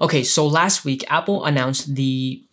Okay, so last week, Apple announced the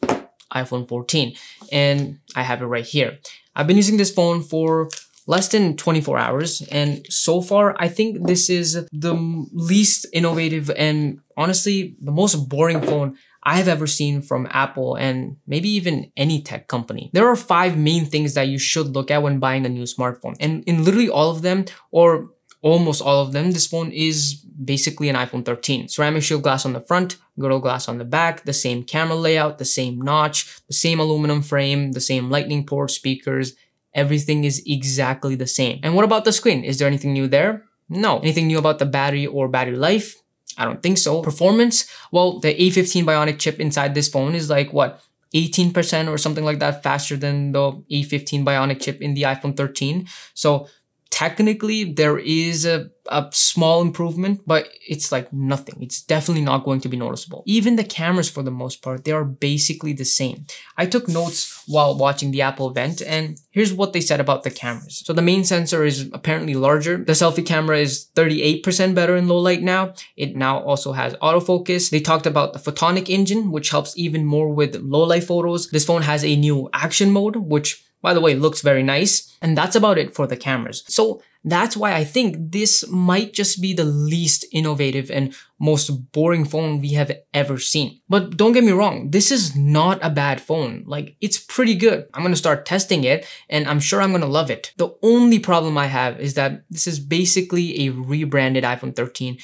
iPhone 14, and I have it right here. I've been using this phone for less than 24 hours, and so far, I think this is the least innovative and honestly, the most boring phone I have ever seen from Apple and maybe even any tech company. There are 5 main things that you should look at when buying a new smartphone, and in literally all of them, or almost all of them, this phone is basically an iPhone 13. Ceramic shield glass on the front, Gorilla Glass on the back, the same camera layout, the same notch, the same aluminum frame, the same lightning port, speakers. Everything is exactly the same. And what about the screen? Is there anything new there? No. Anything new about the battery or battery life? I don't think so. Performance? Well, the A15 Bionic chip inside this phone is like, what, 18% or something like that faster than the A15 Bionic chip in the iPhone 13. So technically, there is a small improvement, but it's like nothing. It's definitely not going to be noticeable. Even the cameras, for the most part, they are basically the same. I took notes while watching the Apple event, and here's what they said about the cameras. So the main sensor is apparently larger. The selfie camera is 38% better in low light now. It now also has autofocus. They talked about the Photonic engine, which helps even more with low light photos. This phone has a new action mode, which, by the way, looks very nice. And that's about it for the cameras. So that's why I think this might just be the least innovative and most boring phone we have ever seen. But don't get me wrong, this is not a bad phone. Like, it's pretty good. I'm gonna start testing it and I'm sure I'm gonna love it. The only problem I have is that this is basically a rebranded iPhone 13.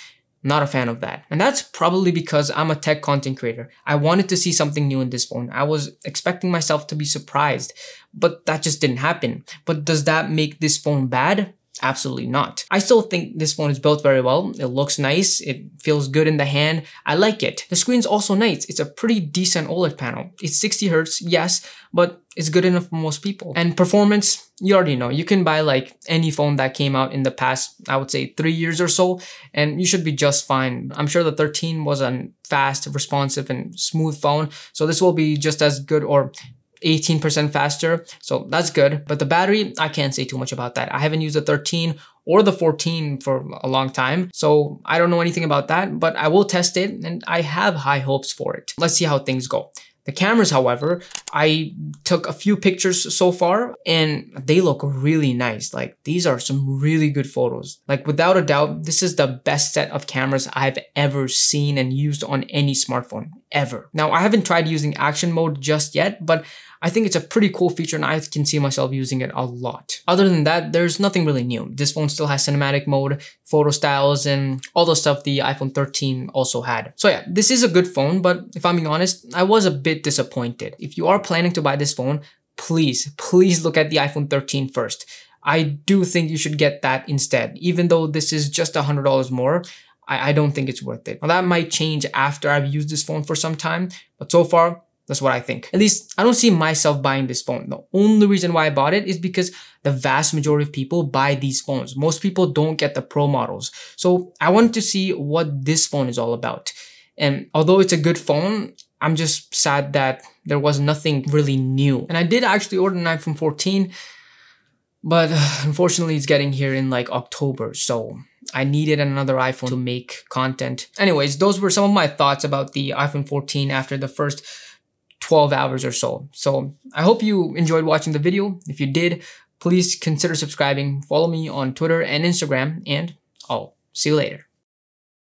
Not a fan of that. And that's probably because I'm a tech content creator. I wanted to see something new in this phone. I was expecting myself to be surprised, but that just didn't happen. But does that make this phone bad? Absolutely not. I still think this phone is built very well. It looks nice. It feels good in the hand. I like it. The screen's also nice. It's a pretty decent OLED panel. It's 60 Hz, yes, but it's good enough for most people. And performance, you already know. You can buy like any phone that came out in the past, I would say 3 years or so, and you should be just fine. I'm sure the 13 was a fast, responsive, and smooth phone. So this will be just as good or 18% faster, so that's good. But the battery, I can't say too much about that. I haven't used the 13 or the 14 for a long time, so I don't know anything about that, but I will test it and I have high hopes for it. Let's see how things go. The cameras, however, I took a few pictures so far and they look really nice. Like, these are some really good photos. Like, without a doubt, this is the best set of cameras I've ever seen and used on any smartphone, ever. Now, I haven't tried using action mode just yet, but I think it's a pretty cool feature and I can see myself using it a lot. Other than that, there's nothing really new. This phone still has cinematic mode, photo styles, and all the stuff the iPhone 13 also had. So yeah, this is a good phone, but if I'm being honest, I was a bit disappointed. If you are planning to buy this phone, please look at the iPhone 13 first. I do think you should get that instead. Even though this is just $100 more, I don't think it's worth it. Now, that might change after I've used this phone for some time, but so far, that's what I think. At least, I don't see myself buying this phone. The only reason why I bought it is because the vast majority of people buy these phones. Most people don't get the Pro models. So I wanted to see what this phone is all about. And although it's a good phone, I'm just sad that there was nothing really new. And I did actually order an iPhone 14, but unfortunately it's getting here in like October. So I needed another iPhone to make content. Anyways, those were some of my thoughts about the iPhone 14 after the first 12 hours or so. So I hope you enjoyed watching the video. If you did, please consider subscribing, follow me on Twitter and Instagram, and I'll see you later.